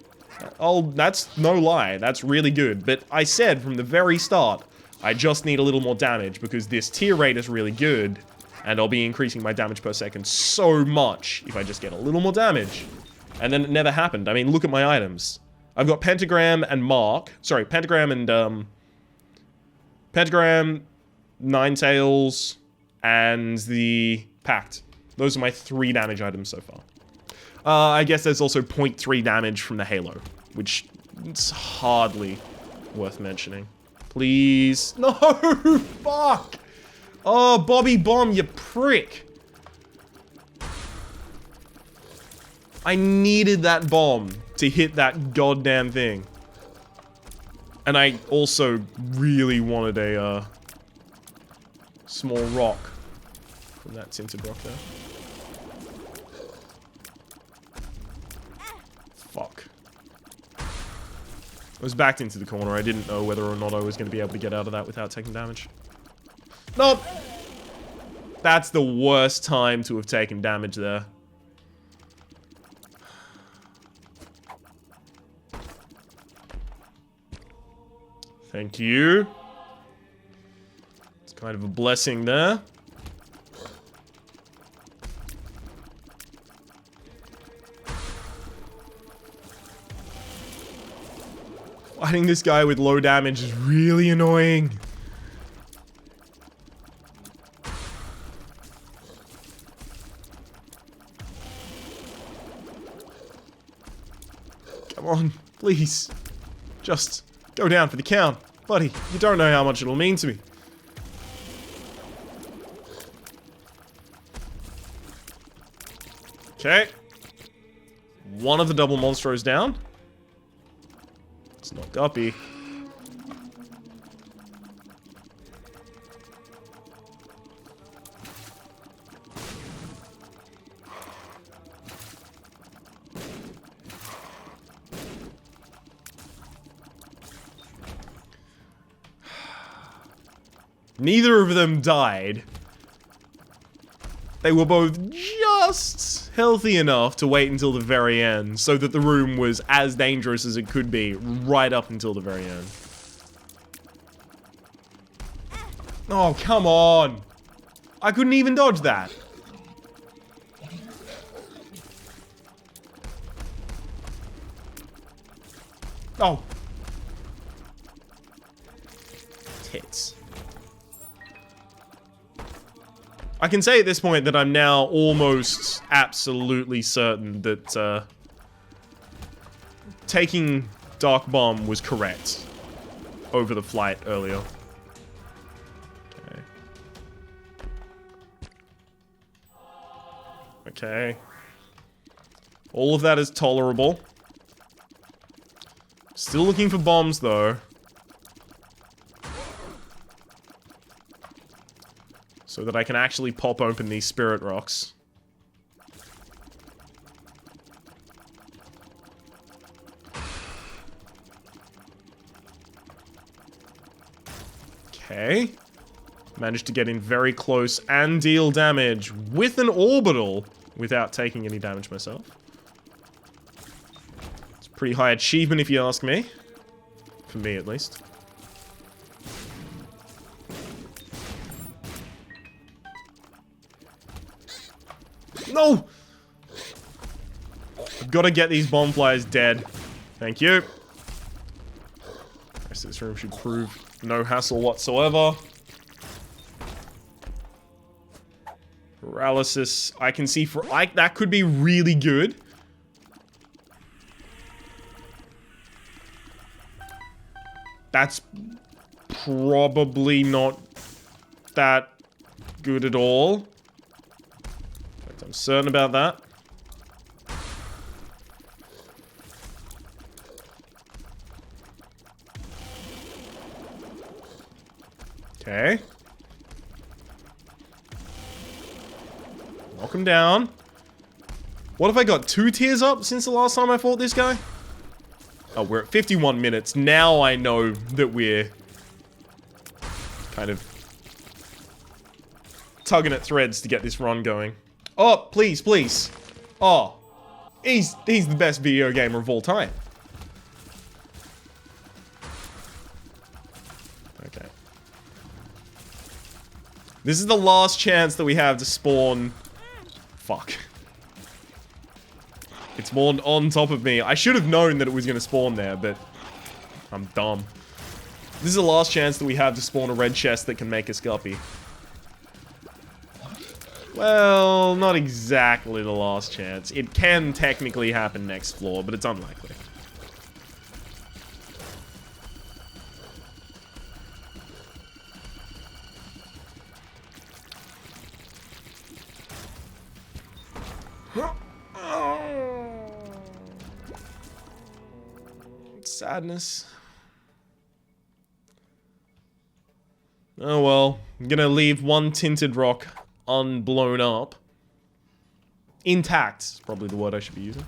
That's no lie, that's really good. But I said from the very start, I just need a little more damage because this tear rate is really good. And I'll be increasing my damage per second so much if I just get a little more damage. And then it never happened. I mean, look at my items. I've got Pentagram and Mark. Sorry, Pentagram and, Pentagram, Ninetales, and the Pact. Those are my 3 damage items so far. I guess there's also 0.3 damage from the Halo, which is hardly worth mentioning. Please. No! Fuck! Oh, Bobby Bomb, you prick! I needed that bomb to hit that goddamn thing. And I also really wanted a, small rock from that tinted rock there. Fuck. I was backed into the corner. I didn't know whether or not I was going to be able to get out of that without taking damage. Nope! That's the worst time to have taken damage there. Thank you. It's kind of a blessing there. Fighting this guy with low damage is really annoying. Come on, please. Just go down for the count. Buddy, you don't know how much it'll mean to me. Okay. One of the double monstros down. It's not Guppy. Neither of them died. They were both just healthy enough to wait until the very end, so that the room was as dangerous as it could be, right up until the very end. Oh, come on! I couldn't even dodge that. Oh. Tits. I can say at this point that I'm now almost absolutely certain that, taking Dark Bomb was correct over the flight earlier. Okay. Okay. All of that is tolerable. Still looking for bombs, though. so that I can actually pop open these spirit rocks. Okay. Managed to get in very close and deal damage with an orbital without taking any damage myself. It's a pretty high achievement if you ask me. For me, at least. No! I've got to get these bonflies dead. Thank you. The rest of this room should prove no hassle whatsoever. Paralysis, I can see for that could be really good. That's probably not that good at all. In fact, I'm certain about that. Okay. Knock him down. What have I got? 2 tiers up since the last time I fought this guy? Oh, we're at 51 minutes. Now I know that we're kind of tugging at threads to get this run going. Oh, please, please. Oh, he's the best video gamer of all time. Okay. This is the last chance that we have to spawn. Fuck. It's spawned on top of me. I should have known that it was going to spawn there, but I'm dumb. This is the last chance that we have to spawn a red chest that can make us guppy. Well, not exactly the last chance. It can technically happen next floor, but it's unlikely. Sadness. Oh well, I'm gonna leave one tinted rock unblown up. Intact is probably the word I should be using.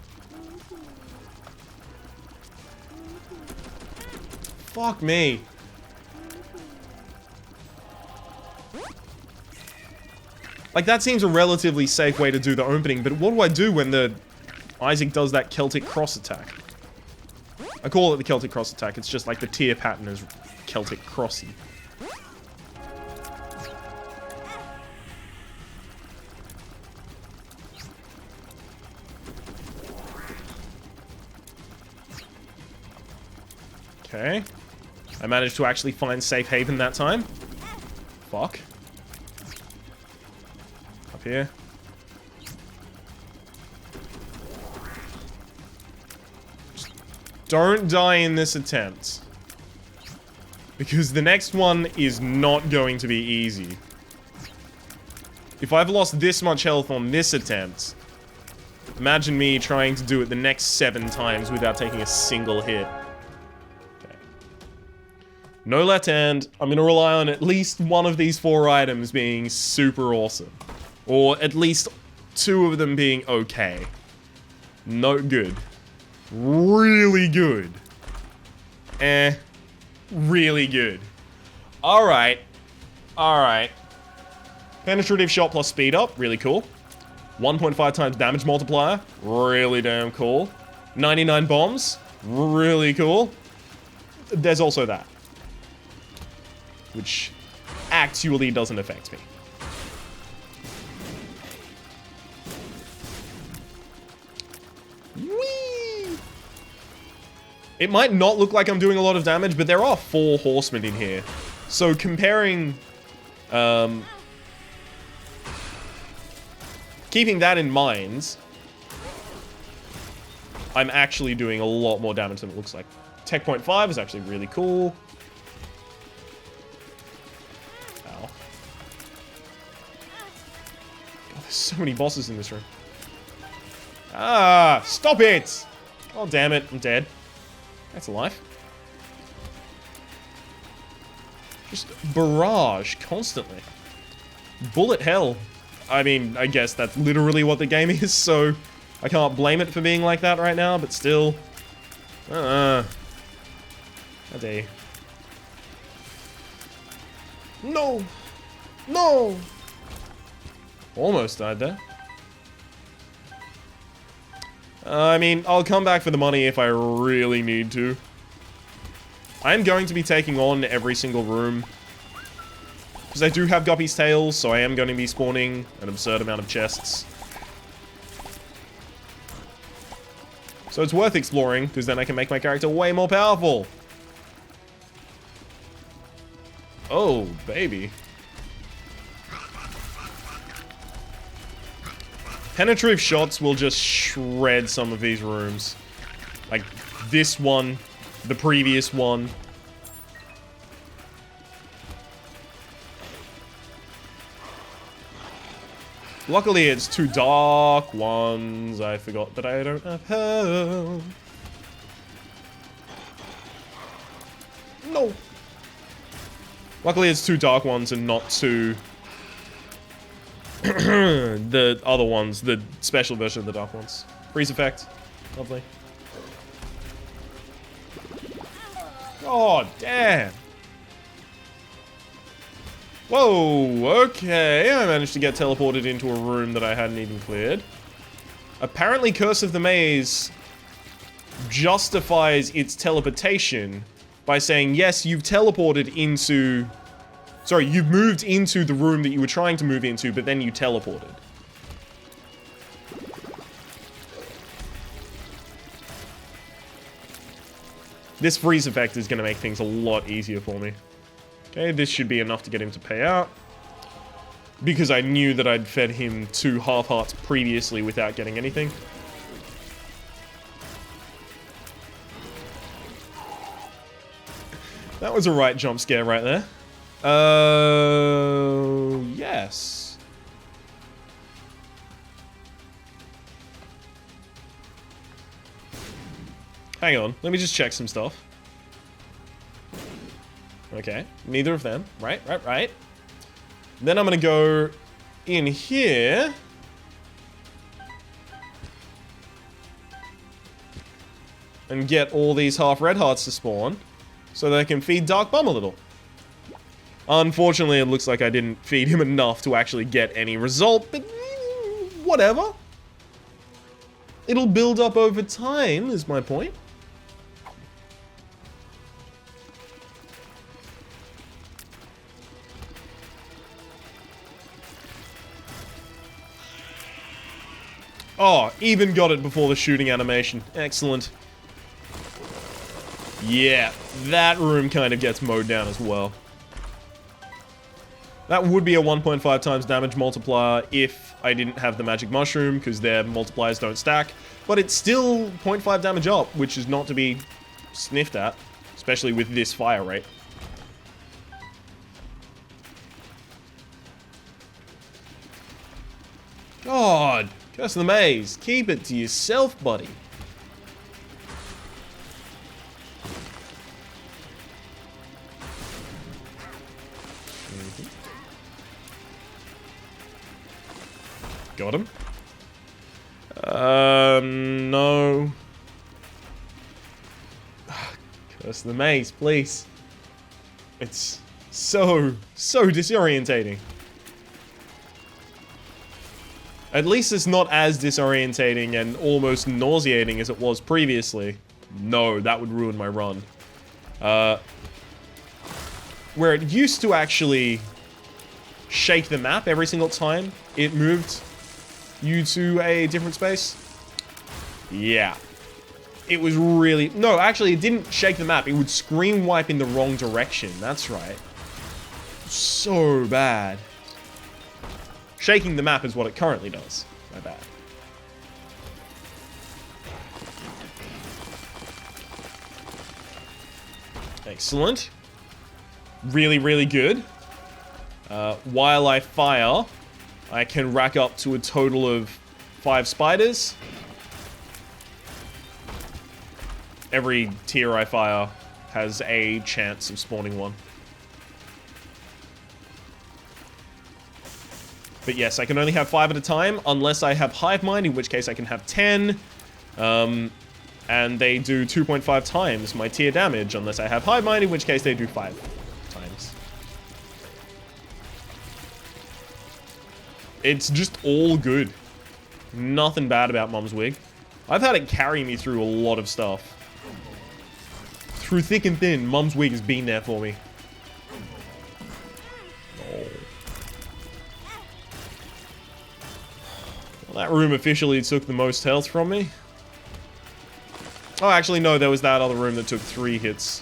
Fuck me. Like, that seems a relatively safe way to do the opening, but what do I do when the Isaac does that Celtic cross attack? I call it the Celtic cross attack, it's just like the tier pattern is Celtic crossy. Okay. I managed to actually find safe haven that time. Fuck. Up here. Just don't die in this attempt. Because the next one is not going to be easy. If I've lost this much health on this attempt, imagine me trying to do it the next 7 times without taking a single hit. No left hand. I'm going to rely on at least one of these 4 items being super awesome. Or at least 2 of them being okay. No good. Really good. Really good. Alright. Alright. Penetrative shot plus speed up. Really cool. 1.5 times damage multiplier. Really damn cool. 99 bombs. Really cool. There's also that. Which actually doesn't affect me. Whee! It might not look like I'm doing a lot of damage, but there are 4 horsemen in here. So comparing... keeping that in mind, I'm actually doing a lot more damage than it looks like. Tech point 5 is actually really cool. So many bosses in this room. Ah, stop it! Oh, damn it, I'm dead. That's a life. Just barrage constantly. Bullet hell. I mean, I guess that's literally what the game is, so I can't blame it for being like that right now, but still. How dare you. No! No! Almost died there. I mean, I'll come back for the money if I really need to. I'm going to be taking on every single room. Because I do have Guppy's tails, so I am going to be spawning an absurd amount of chests. So it's worth exploring, because then I can make my character way more powerful. Oh, baby. Penetrative shots will just shred some of these rooms. Like this one, the previous one. Luckily, it's two dark ones. I forgot that I don't have health. No. Luckily, it's two dark ones and not two... the other ones, the special version of the dark ones. Freeze effect. Lovely. Oh, damn. Whoa, okay. I managed to get teleported into a room that I hadn't even cleared. Apparently, Curse of the Maze justifies its teleportation by saying, yes, you've teleported into... Sorry, you've moved into the room that you were trying to move into, but then you teleported. This freeze effect is going to make things a lot easier for me. Okay, this should be enough to get him to pay out. Because I knew that I'd fed him 2 half-hearts previously without getting anything. That was a right jump scare right there. Yes. Hang on, let me just check some stuff. Okay, neither of them. Right. Then I'm gonna go in here. And get all these half red hearts to spawn. So that I can feed Dark Bum a little. Unfortunately, it looks like I didn't feed him enough to actually get any result, but whatever. It'll build up over time, is my point. Oh, even got it before the shooting animation. Excellent. Yeah, that room kind of gets mowed down as well. That would be a 1.5 times damage multiplier if I didn't have the magic mushroom, because their multipliers don't stack. But it's still 0.5 damage up, which is not to be sniffed at, especially with this fire rate. God, Curse of the Maze, keep it to yourself, buddy. Got him. No. Curse of the Maze, please. It's so disorientating. At least it's not as disorientating and almost nauseating as it was previously. No, that would ruin my run. Where it used to actually shake the map every single time it moved you to a different space. Yeah. It was really... No, actually, it didn't shake the map. It would screen wipe in the wrong direction. That's right. So bad. Shaking the map is what it currently does. My bad. Excellent. Really good. While I fire, I can rack up to a total of 5 spiders. Every tier I fire has a chance of spawning one. But yes, I can only have 5 at a time, unless I have Hive Mind, in which case I can have 10. And they do 2.5 times my tier damage, unless I have Hive Mind, in which case they do 5 times. It's just all good. Nothing bad about Mum's Wig. I've had it carry me through a lot of stuff. Through thick and thin, Mum's Wig has been there for me. Oh. Well, that room officially took the most health from me. Oh, actually, no, there was that other room that took 3 hits.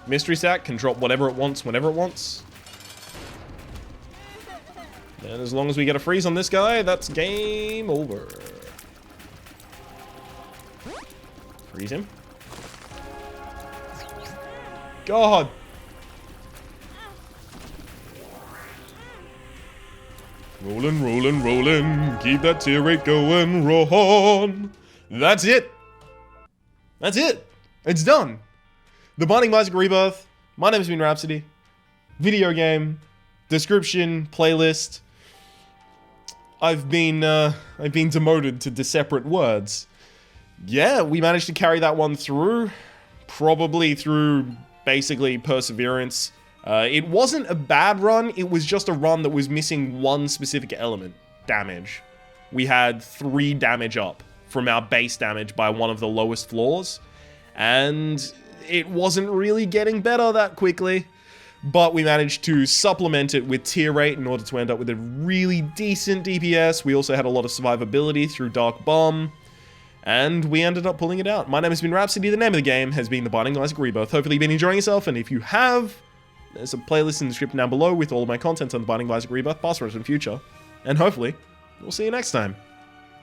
Mystery Sack can drop whatever it wants, whenever it wants. And as long as we get a freeze on this guy, that's game over. Freeze him. God! Rolling, rolling, rolling. Keep that tier rate going. Ron. That's it. That's it. It's done. The Binding of Isaac Rebirth. My name has been Rhapsody. Video game. Description. Playlist. I've been demoted to separate words. Yeah, we managed to carry that one through. Probably through basically perseverance. It wasn't a bad run, it was just a run that was missing one specific element. Damage. We had 3 damage up from our base damage by one of the lowest floors. And it wasn't really getting better that quickly. But we managed to supplement it with tier rate in order to end up with a really decent DPS. We also had a lot of survivability through Dark Bomb. And we ended up pulling it out. My name has been Rhapsody. The name of the game has been The Binding of Isaac Rebirth. Hopefully you've been enjoying yourself. And if you have, there's a playlist in the description down below with all of my content on The Binding of Isaac Rebirth, past, present, and future. And hopefully, we'll see you next time.